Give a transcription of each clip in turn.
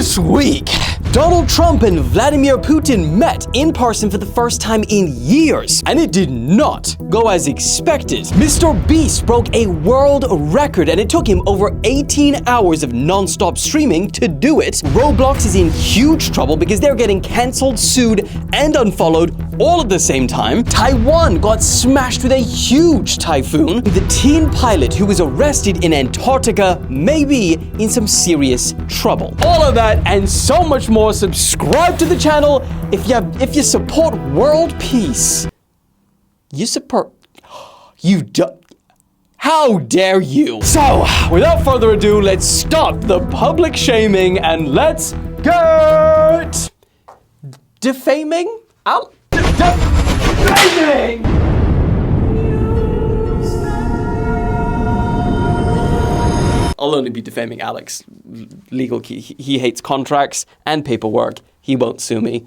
This week, Donald Trump and Vladimir Putin met in person for the first time in years, and it did not go as expected. Mr. Beast broke a world record, and it took him over 18 hours of non-stop streaming to do it. Roblox is in huge trouble because they're getting cancelled, sued, and unfollowed all at the same time. Taiwan got smashed with a huge typhoon. The teen pilot who was arrested in Antarctica may be in some serious trouble. All of that and so much more. Subscribe to the channel if you support world peace. You support... You do... How dare you? So, without further ado, let's stop the public shaming and let's get... defaming? Defaming! I'll only be defaming Alex. Legal key. He hates contracts and paperwork. He won't sue me.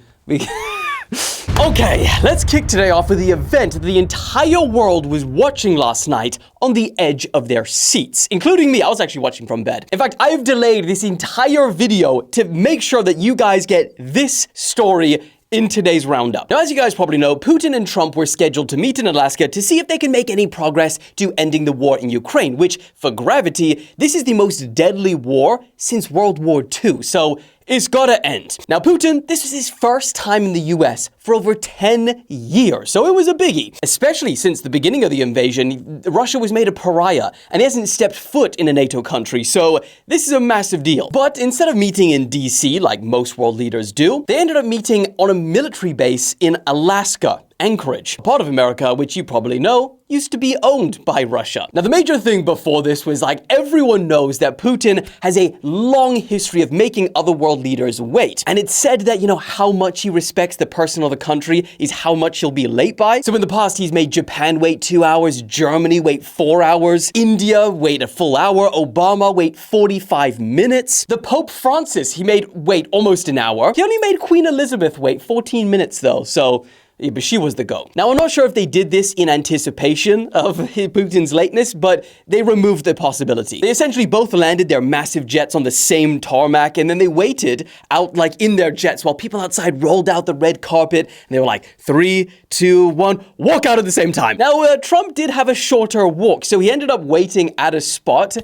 Okay, let's kick today off with the event the entire world was watching last night on the edge of their seats, including me. I was actually watching from bed. In fact, I've delayed this entire video to make sure that you guys get this story in today's roundup. Now, as you guys probably know, Putin and Trump were scheduled to meet in Alaska to see if they can make any progress to ending the war in Ukraine, which, for gravity, this is the most deadly war since World War II, so it's gotta end. Now, Putin, this was his first time in the US for over 10 years, so it was a biggie. Especially since the beginning of the invasion, Russia was made a pariah, and he hasn't stepped foot in a NATO country, so this is a massive deal. But instead of meeting in DC, like most world leaders do, they ended up meeting on a military base in Alaska. Anchorage, a part of America which you probably know used to be owned by Russia. Now, the major thing before this was like everyone knows that Putin has a long history of making other world leaders wait. And it's said that, you know, how much he respects the person or the country is how much he'll be late by. So in the past, he's made Japan wait 2 hours, Germany wait 4 hours, India wait a full hour, Obama wait 45 minutes. The Pope Francis, he made wait almost an hour. He only made Queen Elizabeth wait 14 minutes though, so... yeah, but she was the GOAT. Now, I'm not sure if they did this in anticipation of Putin's lateness, but they removed the possibility. They essentially both landed their massive jets on the same tarmac, and then they waited out like in their jets while people outside rolled out the red carpet, and they were like, 3, 2, 1, walk out at the same time. Now, Trump did have a shorter walk, so he ended up waiting at a spot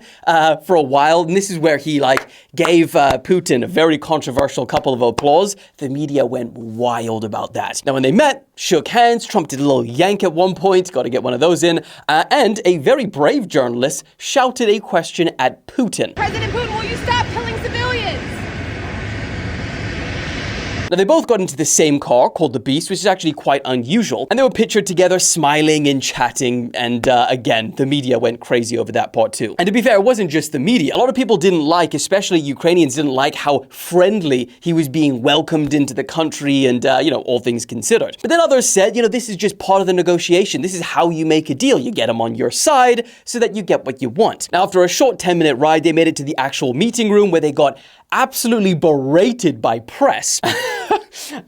for a while, and this is where he like gave Putin a very controversial couple of applause. The media went wild about that. Now, when they met, shook hands, Trump did a little yank at one point, got to get one of those in, and a very brave journalist shouted a question at Putin. President Putin, will you stop killing civilians? Now, they both got into the same car called the Beast, which is actually quite unusual. And they were pictured together smiling and chatting. And again, the media went crazy over that part too. And to be fair, it wasn't just the media. A lot of people didn't like, especially Ukrainians, didn't like how friendly he was being welcomed into the country and, you know, all things considered. But then others said, you know, this is just part of the negotiation. This is how you make a deal. You get them on your side so that you get what you want. Now, after a short 10-minute ride, they made it to the actual meeting room where they got absolutely berated by press.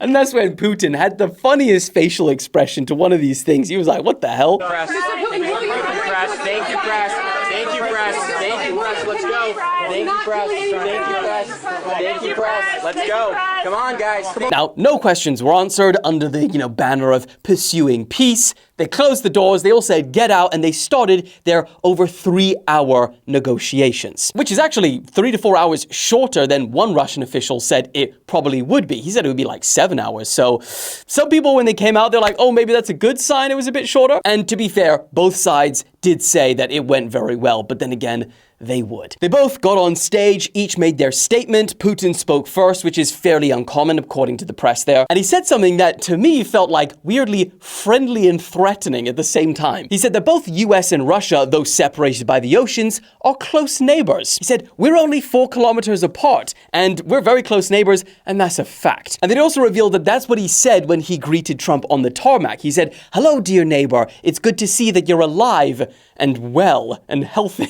And that's when Putin had the funniest facial expression to one of these things. He was like, what the hell? Press. Thank you, press. Thank you, press. Thank you, press. Thank you, press. Let's go. Thank you, press. Thank you, press. Thank you, press. Let's go. Come on, guys. Come on. Now, no questions were answered under the, you know, banner of pursuing peace. They closed the doors, they all said get out, and they started their over 3-hour negotiations, which is actually 3 to 4 hours shorter than one Russian official said it probably would be. He said it would be like 7 hours. So some people, when they came out, they're like, oh, maybe that's a good sign it was a bit shorter. And to be fair, both sides did say that it went very well, but then again, they would. They both got on stage, each made their statement. Putin spoke first, which is fairly uncommon according to the press there. And he said something that to me felt like weirdly friendly and threatening at the same time. He said that both US and Russia, though separated by the oceans, are close neighbors. He said, we're only 4 kilometers apart and we're very close neighbors, and that's a fact. And then he also revealed that that's what he said when he greeted Trump on the tarmac. He said, hello, dear neighbor. It's good to see that you're alive and well and healthy.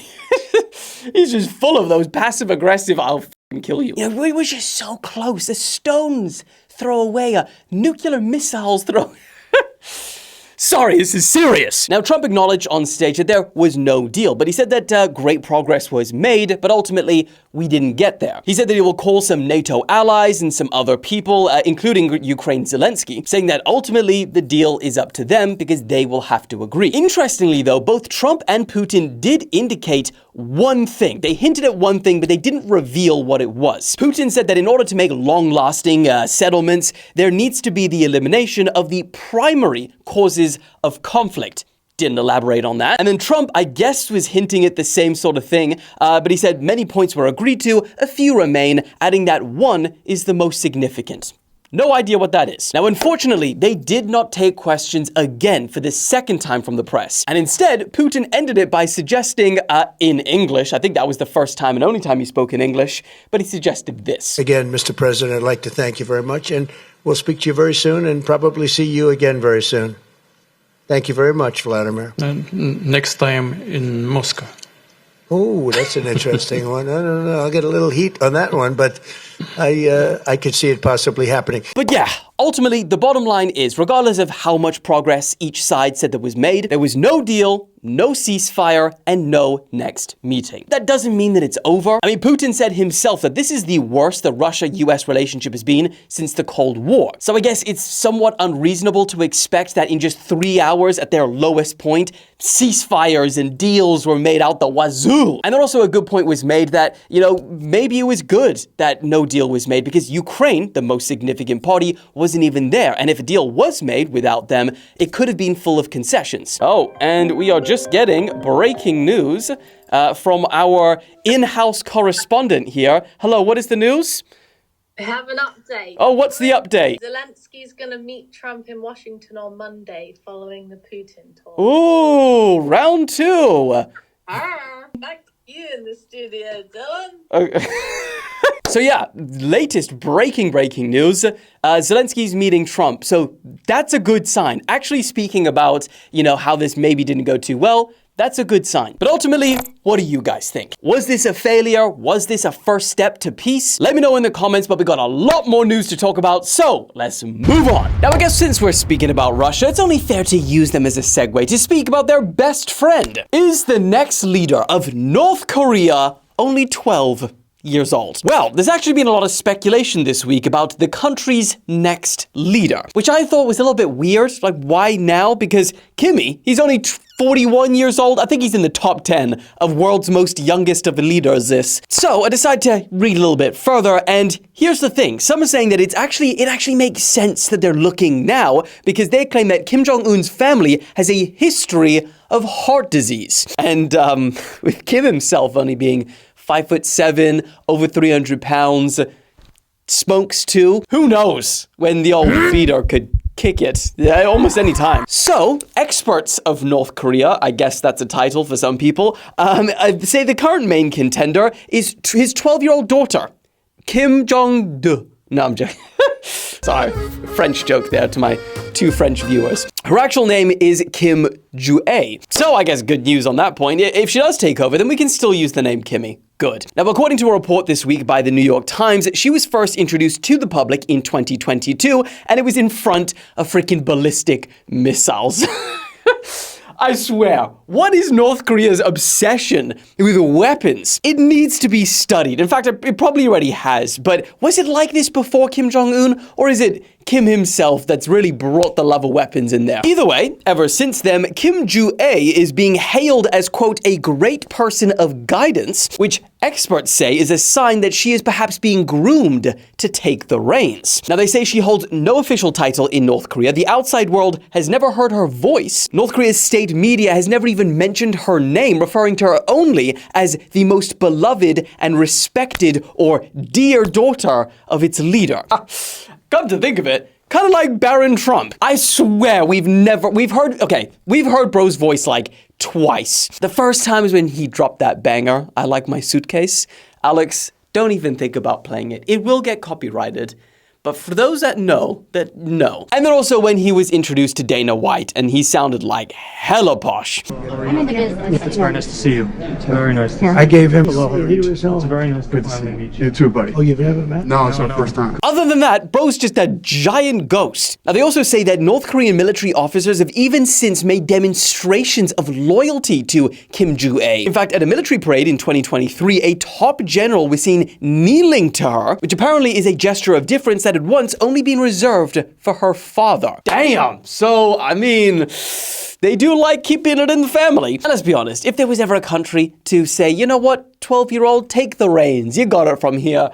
He's just full of those passive-aggressive, I'll f***ing kill you. You know, we were just so close. A stone's throw away, a nuclear missile's throw... Sorry, this is serious. Now, Trump acknowledged on stage that there was no deal, but he said that great progress was made, but ultimately we didn't get there. He said that he will call some NATO allies and some other people, including Ukraine's Zelensky, saying that ultimately the deal is up to them because they will have to agree. Interestingly, though, both Trump and Putin did indicate one thing. They hinted at one thing, but they didn't reveal what it was. Putin said that in order to make long-lasting settlements, there needs to be the elimination of the primary causes of conflict. Didn't elaborate on that. And then Trump, I guess, was hinting at the same sort of thing, but he said many points were agreed to, a few remain, adding that one is the most significant. No idea what that is. Now, unfortunately, they did not take questions again for the second time from the press. And instead, Putin ended it by suggesting, in English, I think that was the first time and only time he spoke in English, but he suggested this. Again, Mr. President, I'd like to thank you very much, and we'll speak to you very soon and probably see you again very soon. Thank you very much, Vladimir. Next time in Moscow. Oh, that's an interesting one. I don't know. I'll get a little heat on that one, but I could see it possibly happening. But yeah, ultimately, the bottom line is, regardless of how much progress each side said that was made, there was no deal, no ceasefire, and no next meeting. That doesn't mean that it's over. I mean, Putin said himself that this is the worst the Russia-US relationship has been since the Cold War. So I guess it's somewhat unreasonable to expect that in just 3 hours at their lowest point, ceasefires and deals were made out the wazoo. And then also a good point was made that, maybe it was good that no deal was made because Ukraine, the most significant party, wasn't even there. And if a deal was made without them, it could have been full of concessions. Oh, and we are just getting breaking news from our in-house correspondent here. Hello, what is the news? I have an update. Oh, what's the update? Zelensky's going to meet Trump in Washington on Monday following the Putin talk. Ooh, round 2. Back to you in the studio, Dylan. So yeah, latest breaking news, Zelensky's meeting Trump. So that's a good sign. Actually speaking about, how this maybe didn't go too well, that's a good sign. But ultimately, what do you guys think? Was this a failure? Was this a first step to peace? Let me know in the comments, but we got a lot more news to talk about, so let's move on. Now, I guess since we're speaking about Russia, it's only fair to use them as a segue to speak about their best friend. Is the next leader of North Korea only 12 years old? Well, there's actually been a lot of speculation this week about the country's next leader, which I thought was a little bit weird. Like, why now? Because Kimmy, he's only 41 years old. I think he's in the top 10 of world's most youngest of leaders. So I decided to read a little bit further, and here's the thing. Some are saying that it actually makes sense that they're looking now because they claim that Kim Jong-un's family has a history of heart disease. And with Kim himself only being 5'7", over 300 pounds, smokes too. Who knows when the old feeder could kick it almost any time. So, experts of North Korea, I guess that's a title for some people, say the current main contender is his 12-year-old daughter, Kim Jong-do. No, I'm joking. Sorry, French joke there to my 2 French viewers. Her actual name is Kim Ju-ae. So I guess good news on that point. If she does take over, then we can still use the name Kimmy. Good. Now, according to a report this week by the New York Times, she was first introduced to the public in 2022, and it was in front of freaking ballistic missiles. I swear, what is North Korea's obsession with weapons? It needs to be studied. In fact, it probably already has, but was it like this before Kim Jong-un, or is it Kim himself that's really brought the love of weapons in there? Either way, ever since then, Kim Ju-ae is being hailed as, quote, a great person of guidance, which experts say is a sign that she is perhaps being groomed to take the reins. Now, they say she holds no official title in North Korea. The outside world has never heard her voice. North Korea's state media has never even mentioned her name, referring to her only as the most beloved and respected or dear daughter of its leader. Come to think of it, kind of like Baron Trump. I swear we've heard bro's voice like twice. The first time is when he dropped that banger, I Like My Suitcase. Alex, don't even think about playing it. It will get copyrighted. But for those that know, no. And then also when he was introduced to Dana White, and he sounded like hella posh. It's very nice to see you. It's very nice to see you. I gave him it's very nice to meet you. You too, buddy. Oh, you've never met? No, it's our first time. Other than that, bro's just a giant ghost. Now, they also say that North Korean military officers have even since made demonstrations of loyalty to Kim Joo-ae. In fact, at a military parade in 2023, a top general was seen kneeling to her, which apparently is a gesture of difference that had once only been reserved for her father. Damn! So, I mean, they do like keeping it in the family. And let's be honest, if there was ever a country to say, you know what, 12-year-old, take the reins, you got it from here,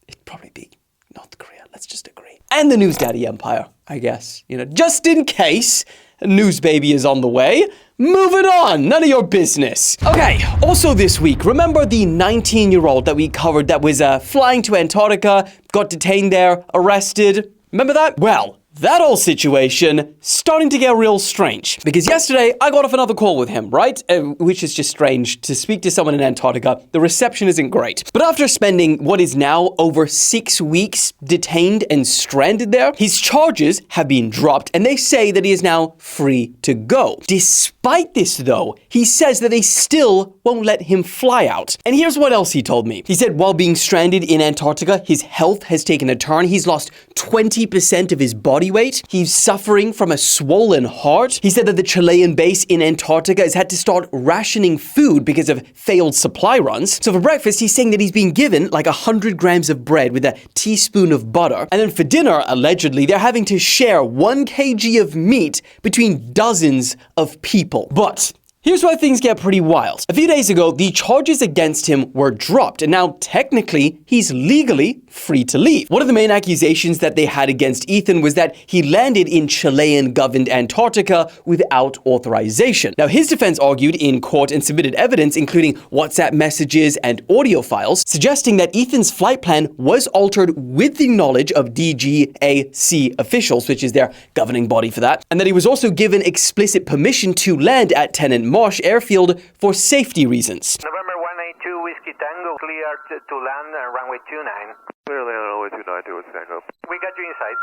it'd probably be North Korea, let's just agree. And the News Daddy Empire, I guess. You know, just in case a news baby is on the way. Moving on, none of your business. Okay, also this week, remember the 19-year-old that we covered that was flying to Antarctica, got detained there, arrested? Remember that? Well, that whole situation starting to get real strange. Because yesterday, I got off another call with him, right? Which is just strange. To speak to someone in Antarctica, the reception isn't great. But after spending what is now over 6 weeks detained and stranded there, his charges have been dropped and they say that he is now free to go. Despite this, though, he says that they still won't let him fly out. And here's what else he told me. He said while being stranded in Antarctica, his health has taken a turn. He's lost 20% of his body weight. He's suffering from a swollen heart. He said that the Chilean base in Antarctica has had to start rationing food because of failed supply runs. So for breakfast, he's saying that he's been given like 100 grams of bread with a teaspoon of butter. And then for dinner, allegedly, they're having to share 1 kg of meat between dozens of people. But here's where things get pretty wild. A few days ago, the charges against him were dropped, and now technically, he's legally free to leave. One of the main accusations that they had against Ethan was that he landed in Chilean-governed Antarctica without authorization. Now, his defense argued in court and submitted evidence, including WhatsApp messages and audio files, suggesting that Ethan's flight plan was altered with the knowledge of DGAC officials, which is their governing body for that, and that he was also given explicit permission to land at Tennant Marsh Airfield for safety reasons. November 182 Whiskey Tango, cleared to land runway 29. Clearly on runway 29 to Tango. We got you inside.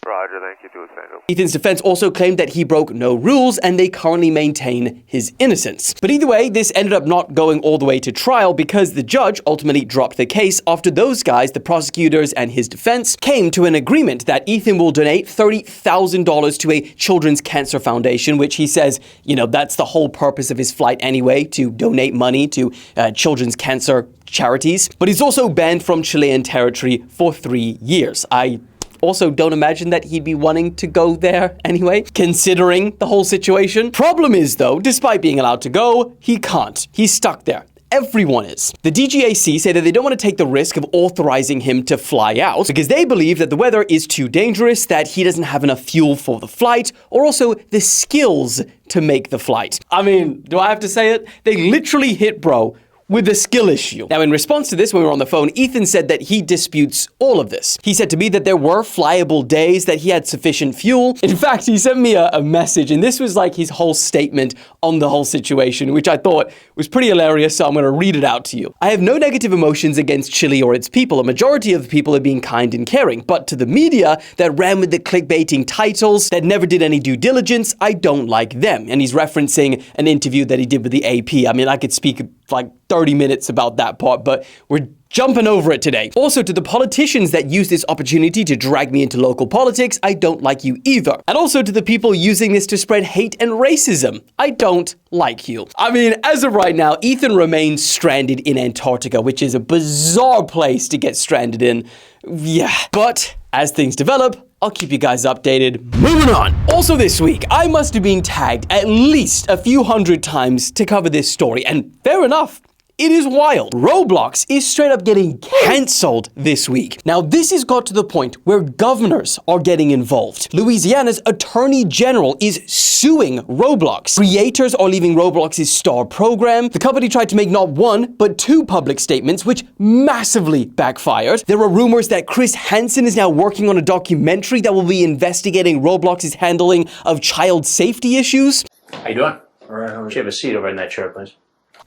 Roger, thank you to Tango. Ethan's defense also claimed that he broke no rules and they currently maintain his innocence. But either way, this ended up not going all the way to trial because the judge ultimately dropped the case after those guys, the prosecutors and his defense, came to an agreement that Ethan will donate $30,000 to a children's cancer foundation, which he says, you know, that's the whole purpose of his flight anyway, to donate money to children's cancer charities. But he's also banned from Chilean territory for 3 years. I also don't imagine that he'd be wanting to go there anyway, considering the whole situation. Problem is, though, despite being allowed to go, he can't. He's stuck there. Everyone is. The DGAC say that they don't want to take the risk of authorizing him to fly out because they believe that the weather is too dangerous, that he doesn't have enough fuel for the flight, or also the skills to make the flight. I mean, do I have to say it? They literally hit bro with a skill issue. Now, in response to this, when we were on the phone, Ethan said that he disputes all of this. He said to me that there were flyable days, that he had sufficient fuel. In fact, he sent me a message, and this was like his whole statement on the whole situation, which I thought was pretty hilarious, so I'm gonna read it out to you. I have no negative emotions against Chile or its people. A majority of the people are being kind and caring, but to the media that ran with the clickbaiting titles, that never did any due diligence, I don't like them. And he's referencing an interview that he did with the AP. I mean, I could speak like 30 minutes about that part, but we're jumping over it today. Also, to the politicians that use this opportunity to drag me into local politics, I don't like you either. And also to the people using this to spread hate and racism, I don't like you. I mean, as of right now, Ethan remains stranded in Antarctica, which is a bizarre place to get stranded in. Yeah, but as things develop, I'll keep you guys updated. Moving on. Also this week, I must have been tagged at least a few hundred times to cover this story, and fair enough. It is wild. Roblox is straight up getting cancelled this week. Now, this has got to the point where governors are getting involved. Louisiana's attorney general is suing Roblox. Creators are leaving Roblox's star program. The company tried to make not one, but 2 public statements, which massively backfired. There are rumors that Chris Hansen is now working on a documentary that will be investigating Roblox's handling of child safety issues. How you doing? All right. Should have a seat over in that chair, please.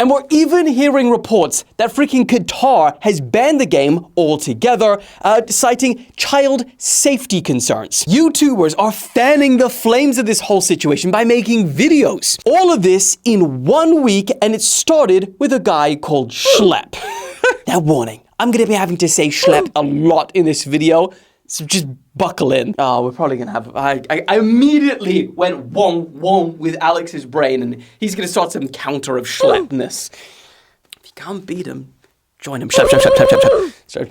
And we're even hearing reports that freaking Qatar has banned the game altogether, citing child safety concerns. YouTubers are fanning the flames of this whole situation by making videos. All of this in 1 week, and it started with a guy called SCHLEP. Now, warning, I'm gonna be having to say SCHLEP a lot in this video, so just buckle in. Oh, we're probably gonna have, I immediately went wong with Alex's brain, and he's gonna start some counter of SCHLEPness. If you can't beat him, join him. SCHLEP. Sorry,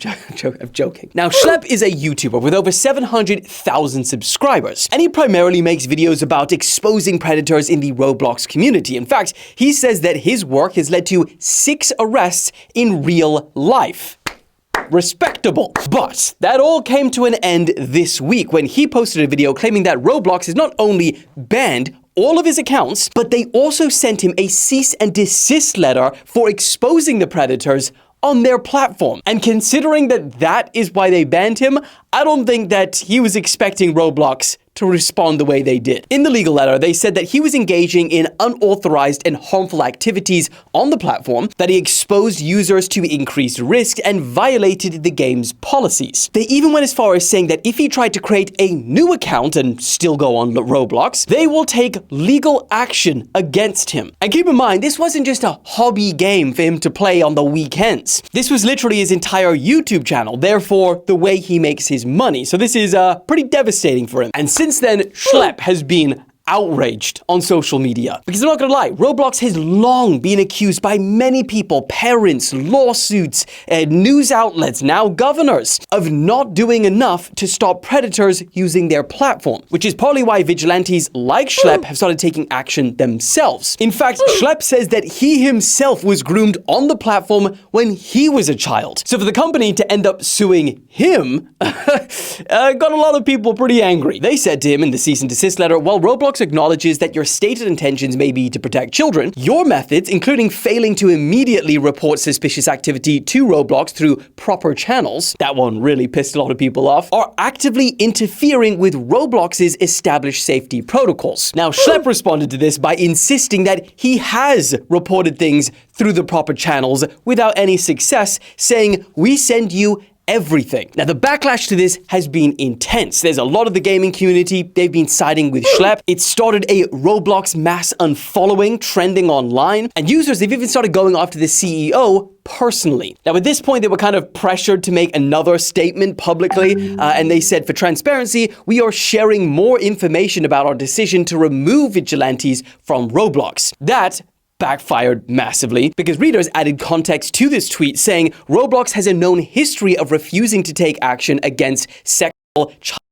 I'm joking. Now, SCHLEP is a YouTuber with over 700,000 subscribers, and he primarily makes videos about exposing predators in the Roblox community. In fact, he says that his work has led to 6 arrests in real life. Respectable. But that all came to an end this week when he posted a video claiming that Roblox has not only banned all of his accounts, but they also sent him a cease and desist letter for exposing the predators on their platform. And considering that that is why they banned him, I don't think that he was expecting Roblox to respond the way they did. In the legal letter, they said that he was engaging in unauthorized and harmful activities on the platform, that he exposed users to increased risk and violated the game's policies. They even went as far as saying that if he tried to create a new account and still go on Roblox, they will take legal action against him. And keep in mind, this wasn't just a hobby game for him to play on the weekends. This was literally his entire YouTube channel, therefore the way he makes his money. So this is pretty devastating for him. And since then, SCHLEP has been outraged on social media. Because I'm not gonna lie, Roblox has long been accused by many people, parents, lawsuits, news outlets, now governors, of not doing enough to stop predators using their platform, which is probably why vigilantes like SCHLEP have started taking action themselves. In fact, SCHLEP says that he himself was groomed on the platform when he was a child. So for the company to end up suing him, got a lot of people pretty angry. They said to him in the cease and desist letter, while Roblox acknowledges that your stated intentions may be to protect children, your methods, including failing to immediately report suspicious activity to Roblox through proper channels, that one really pissed a lot of people off, are actively interfering with Roblox's established safety protocols. Now, SCHLEP responded to this by insisting that he has reported things through the proper channels without any success, saying, "We send you everything." Now, the backlash to this has been intense. There's a lot of the gaming community, they've been siding with SCHLEP. It started a Roblox mass unfollowing trending online, and users, they've even started going after the CEO personally. Now, at this point, they were kind of pressured to make another statement publicly, and they said, for transparency, we are sharing more information about our decision to remove vigilantes from Roblox. That backfired massively because readers added context to this tweet saying Roblox has a known history of refusing to take action against sexual child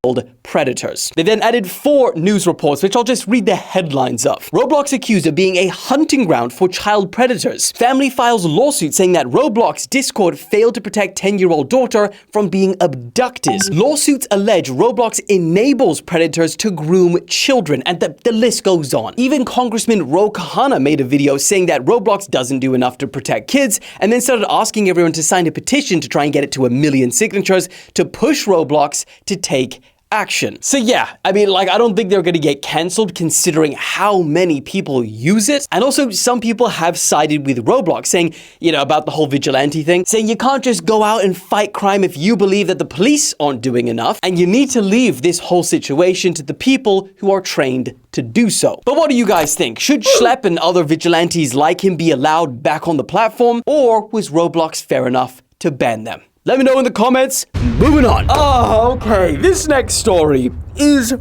predators. They then added 4 news reports, which I'll just read the headlines of. Roblox accused of being a hunting ground for child predators. Family files lawsuit saying that Roblox Discord failed to protect 10-year-old daughter from being abducted. Lawsuits allege Roblox enables predators to groom children, and the list goes on. Even Congressman Ro Khanna made a video saying that Roblox doesn't do enough to protect kids, and then started asking everyone to sign a petition to try and get it to 1 million signatures to push Roblox to take action. So yeah, I mean, like, I don't think they're gonna get cancelled considering how many people use it. And also, some people have sided with Roblox saying, you know, about the whole vigilante thing, saying you can't just go out and fight crime if you believe that the police aren't doing enough, and you need to leave this whole situation to the people who are trained to do so. But what do you guys think? Should SCHLEP and other vigilantes like him be allowed back on the platform, or was Roblox fair enough to ban them? Let me know in the comments. Moving on. Oh, okay. This next story is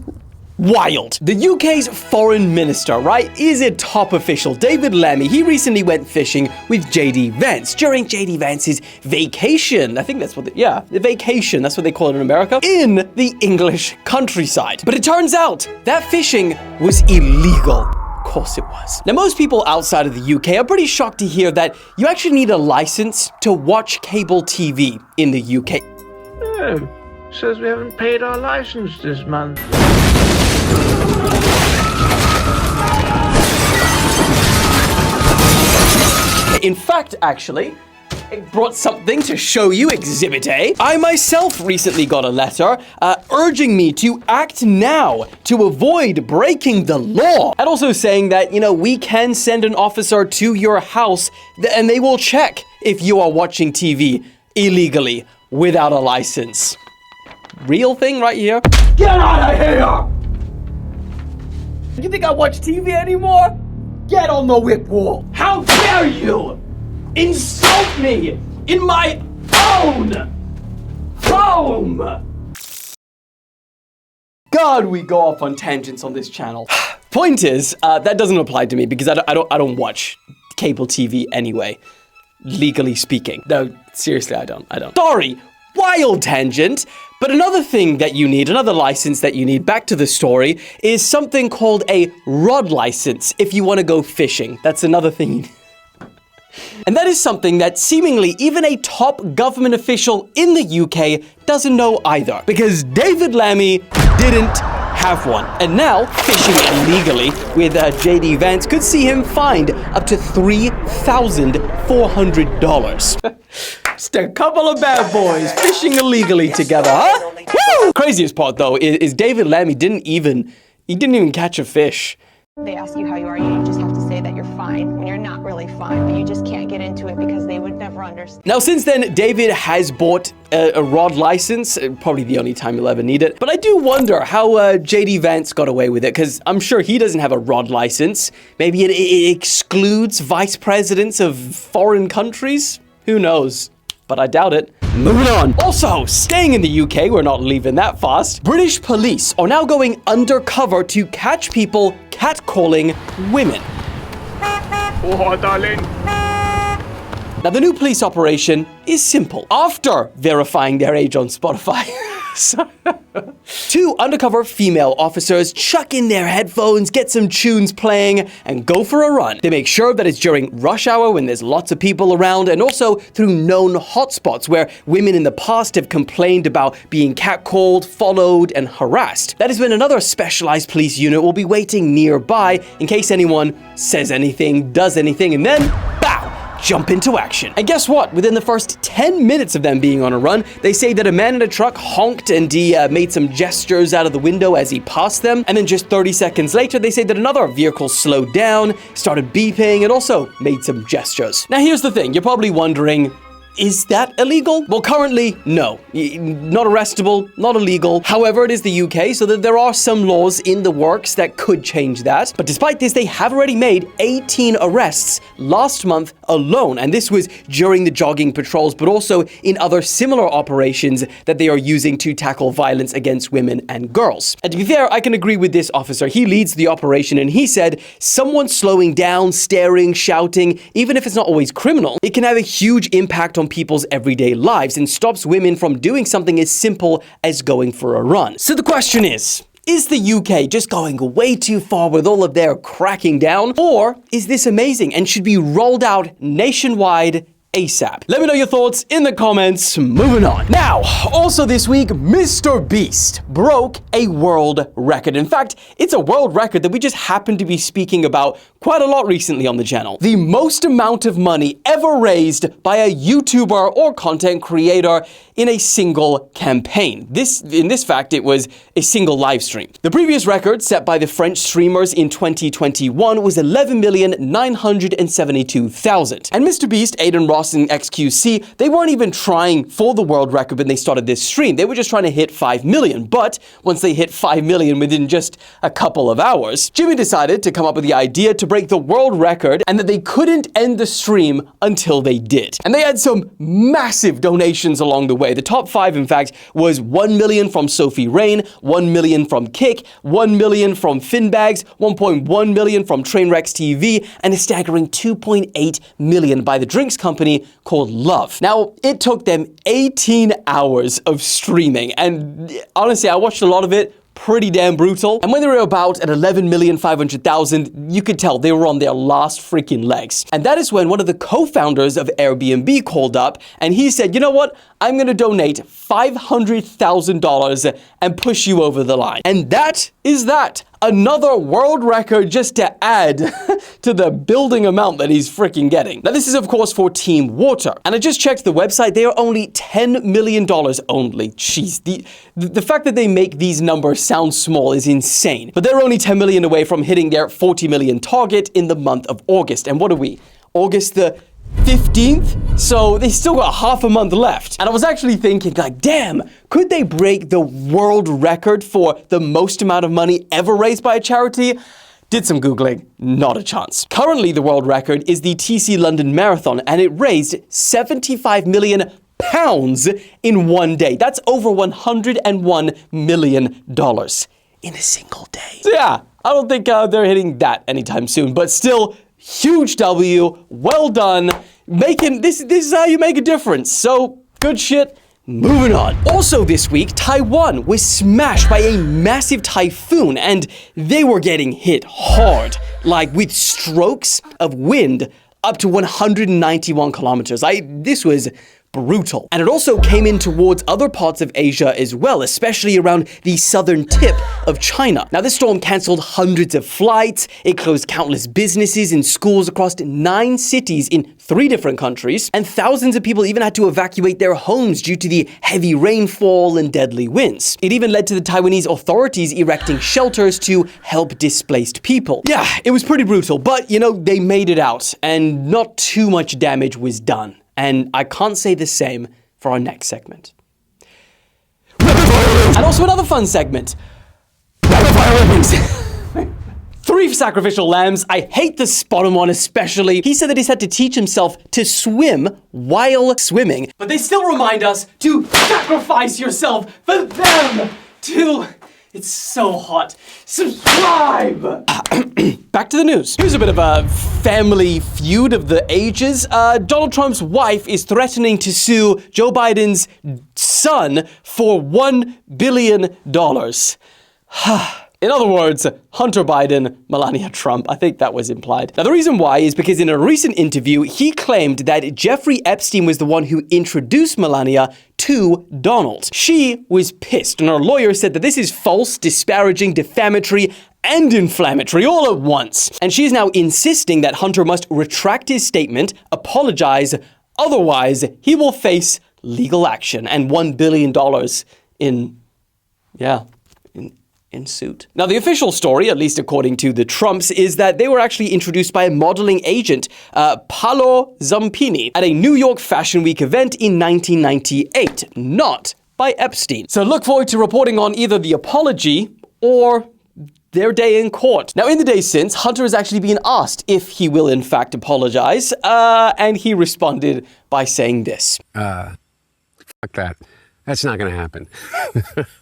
wild. The UK's foreign minister, right, is a top official, David Lammy. He recently went fishing with JD Vance during JD Vance's vacation. I think that's what the vacation, that's what they call it in America, in the English countryside. But it turns out that fishing was illegal. Of course it was. Now, most people outside of the UK are pretty shocked to hear that you actually need a license to watch cable TV in the UK. Oh, says we haven't paid our license this month. In fact, actually, brought something to show you, Exhibit A. I myself recently got a letter urging me to act now to avoid breaking the law. And also saying that, you know, we can send an officer to your house and they will check if you are watching TV illegally without a license. Real thing right here. Get out of here! You think I watch TV anymore? Get on the whip wall. How dare you insult me in my own home? God, we go off on tangents on this channel. Point is, that doesn't apply to me because I don't watch cable TV anyway. Legally speaking. No, seriously, I don't. Sorry, wild tangent. But another thing that you need, another license that you need, back to the story, is something called a rod license if you want to go fishing. That's another thing you need. And that is something that seemingly even a top government official in the UK doesn't know either. Because David Lammy didn't have one. And now, fishing illegally with JD Vance could see him fined up to $3,400. Just a couple of bad boys fishing illegally together, huh? Woo! Craziest part though is David Lammy didn't even catch a fish. They ask you how you are, you just have to say that you're fine when you're not really fine, but you just can't get into it because they would never understand. Now, since then, David has bought a rod license, probably the only time he'll ever need it. But I do wonder how JD Vance got away with it, because I'm sure he doesn't have a rod license. Maybe it excludes vice presidents of foreign countries? Who knows? But I doubt it. Moving on. Also, staying in the UK, we're not leaving that fast. British police are now going undercover to catch people catcalling women. Oh, darling. Now, the new police operation is simple. After verifying their age on Spotify, two undercover female officers chuck in their headphones, get some tunes playing, and go for a run. They make sure that it's during rush hour when there's lots of people around, and also through known hotspots where women in the past have complained about being catcalled, followed, and harassed. That is when another specialized police unit will be waiting nearby in case anyone says anything, does anything, and then, bow! Jump into action. And guess what? Within the first 10 minutes of them being on a run, they say that a man in a truck honked and he made some gestures out of the window as he passed them. And then just 30 seconds later, they say that another vehicle slowed down, started beeping, and also made some gestures. Now, here's the thing. You're probably wondering, is that illegal? Well, currently, no. Not arrestable, not illegal. However, it is the UK, so that there are some laws in the works that could change that. But despite this, they have already made 18 arrests last month alone. And this was during the jogging patrols, but also in other similar operations that they are using to tackle violence against women and girls. And to be fair, I can agree with this officer. He leads the operation, and he said, someone slowing down, staring, shouting, even if it's not always criminal, it can have a huge impact on people's everyday lives and stops women from doing something as simple as going for a run. So the question is the UK just going way too far with all of their cracking down? Or is this amazing and should be rolled out nationwide ASAP? Let me know your thoughts in the comments. Moving on. Now, also this week, Mr. Beast broke a world record. In fact, it's a world record that we just happen to be speaking about quite a lot recently on the channel. The most amount of money ever raised by a YouTuber or content creator in a single campaign. In this fact, it was a single live stream. The previous record set by the French streamers in 2021 was 11,972,000. And Mr. Beast, Aiden Ross, and XQC, they weren't even trying for the world record when they started this stream. They were just trying to hit 5 million. But once they hit 5 million within just a couple of hours, Jimmy decided to come up with the idea to break the world record and that they couldn't end the stream until they did. And they had some massive donations along the way. The top 5, in fact, was 1 million from Sophie Rain, 1 million from Kick, 1 million from Finbags, 1.1 million from Trainwrecks TV, and a staggering 2.8 million by the drinks company called Love. Now, it took them 18 hours of streaming, and honestly, I watched a lot of it. Pretty damn brutal. And when they were about at 11,500,000, you could tell they were on their last freaking legs. And that is when one of the co-founders of Airbnb called up and he said, you know what? I'm going to donate $500,000 and push you over the line. And that is that. Another world record just to add to the building amount that he's freaking getting. Now, this is, of course, for Team Water. And I just checked the website. They are only $10 million only. Jeez, the fact that they make these numbers sound small is insane. But they're only 10 million away from hitting their 40 million target in the month of August. And what are we? August the 15th? So they still got half a month left. And I was actually thinking, like, damn, could they break the world record for the most amount of money ever raised by a charity? Did some Googling, not a chance. Currently, the world record is the TC London Marathon, and it raised 75 million pounds in one day. That's over $101 million in a single day. So yeah, I don't think they're hitting that anytime soon, but still, huge W, well done. This is how you make a difference. So, good shit. Moving on. Also this week, Taiwan was smashed by a massive typhoon, and they were getting hit hard, like with strokes of wind up to 191 kilometers. This was brutal. And it also came in towards other parts of Asia as well, especially around the southern tip of China. Now, this storm canceled hundreds of flights, it closed countless businesses and schools across 9 cities in 3 different countries, and thousands of people even had to evacuate their homes due to the heavy rainfall and deadly winds. It even led to the Taiwanese authorities erecting shelters to help displaced people. Yeah, it was pretty brutal, but you know, they made it out, and not too much damage was done. And I can't say the same for our next segment. And also another fun segment. 3 sacrificial lambs. I hate the bottom one especially. He said that he's had to teach himself to swim while swimming. But they still remind us to sacrifice yourself for them too. It's so hot. Subscribe! Back to the news. Here's a bit of a family feud of the ages. Donald Trump's wife is threatening to sue Joe Biden's son for $1 billion. In other words, Hunter Biden, Melania Trump. I think that was implied. Now, the reason why is because in a recent interview, he claimed that Jeffrey Epstein was the one who introduced Melania to Donald. She was pissed, and her lawyer said that this is false, disparaging, defamatory, and inflammatory all at once. And she's now insisting that Hunter must retract his statement, apologize, otherwise he will face legal action and $1 billion in suit. Now, the official story, at least according to the Trumps, is that they were actually introduced by a modeling agent, Paolo Zampini, at a New York Fashion Week event in 1998, not by Epstein. So look forward to reporting on either the apology or their day in court. Now, in the days since, Hunter has actually been asked if he will in fact apologize, and he responded by saying this. Fuck that. That's not gonna happen.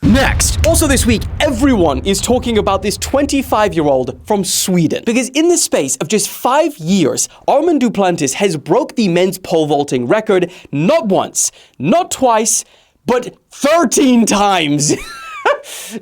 Next, also this week, everyone is talking about this 25-year-old from Sweden. Because in the space of just 5 years, Armand Duplantis has broke the men's pole vaulting record not once, not twice, but 13 times.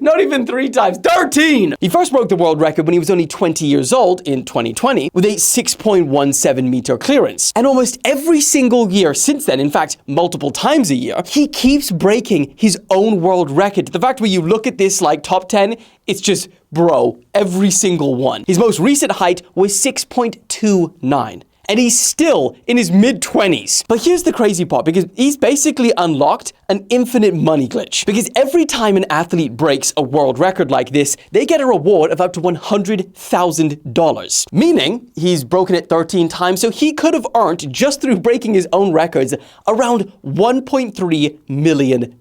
Not even 3 times, 13! He first broke the world record when he was only 20 years old in 2020 with a 6.17 meter clearance. And almost every single year since then, in fact, multiple times a year, he keeps breaking his own world record. The fact where you look at this like top 10, it's just, bro, every single one. His most recent height was 6.29. And he's still in his mid-20s. But here's the crazy part, because he's basically unlocked an infinite money glitch. Because every time an athlete breaks a world record like this, they get a reward of up to $100,000. Meaning, he's broken it 13 times, so he could have earned, just through breaking his own records, around $1.3 million.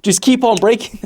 Just keep on breaking.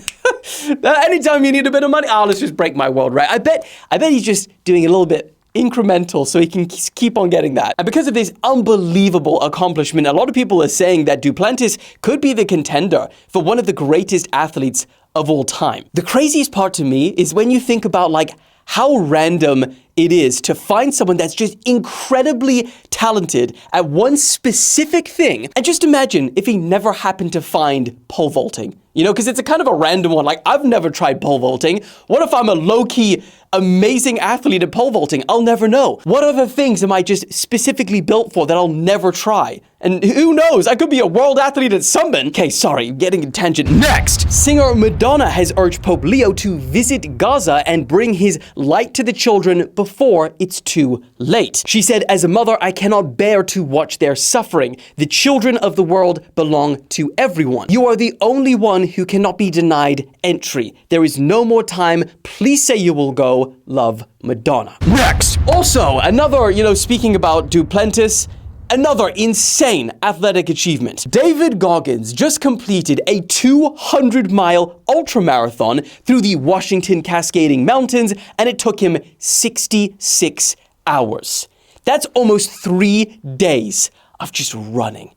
Anytime you need a bit of money, let's just break my world record. I bet he's just doing a little bit incremental so he can keep on getting that. And because of this unbelievable accomplishment, a lot of people are saying that Duplantis could be the contender for one of the greatest athletes of all time. The craziest part to me is when you think about like how random it is to find someone that's just incredibly talented at one specific thing. And just imagine if he never happened to find pole vaulting. You know, because it's a kind of a random one. Like, I've never tried pole vaulting. What if I'm a low-key, amazing athlete at pole vaulting? I'll never know. What other things am I just specifically built for that I'll never try? And who knows, I could be a world athlete at something. Okay, sorry, getting a tangent. Next, singer Madonna has urged Pope Leo to visit Gaza and bring his light to the children before it's too late. She said, as a mother, I cannot bear to watch their suffering. The children of the world belong to everyone. You are the only one who cannot be denied entry. There is no more time. Please say you will go. Love, Madonna. Next, also another, speaking about Duplantis, another insane athletic achievement. David Goggins just completed a 200-mile ultramarathon through the Washington Cascading Mountains, and it took him 66 hours. That's almost 3 days of just running.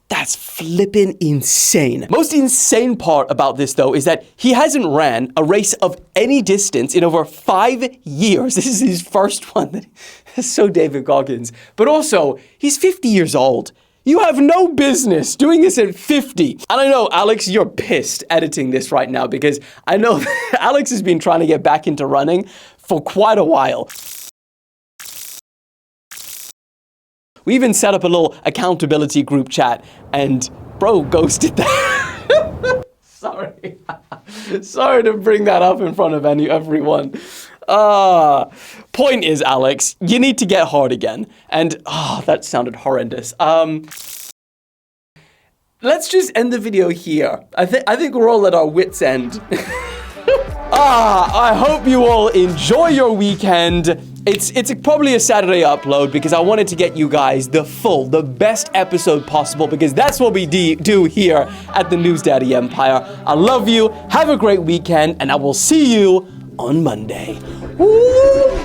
That's flippin' insane. Most insane part about this, though, is that he hasn't ran a race of any distance in over 5 years. This is his first one. That's so David Goggins. But also, he's 50 years old. You have no business doing this at 50. And I know, Alex, you're pissed editing this right now because I know that Alex has been trying to get back into running for quite a while. We even set up a little accountability group chat, and bro ghosted that. Sorry. Sorry to bring that up in front of everyone. Point is, Alex, you need to get hard again. And, that sounded horrendous. Let's just end the video here. I think we're all at our wits' end. I hope you all enjoy your weekend. It's probably a Saturday upload because I wanted to get you guys the best episode possible, because that's what we do here at the News Daddy Empire. I love you. Have a great weekend, and I will see you on Monday. Woo!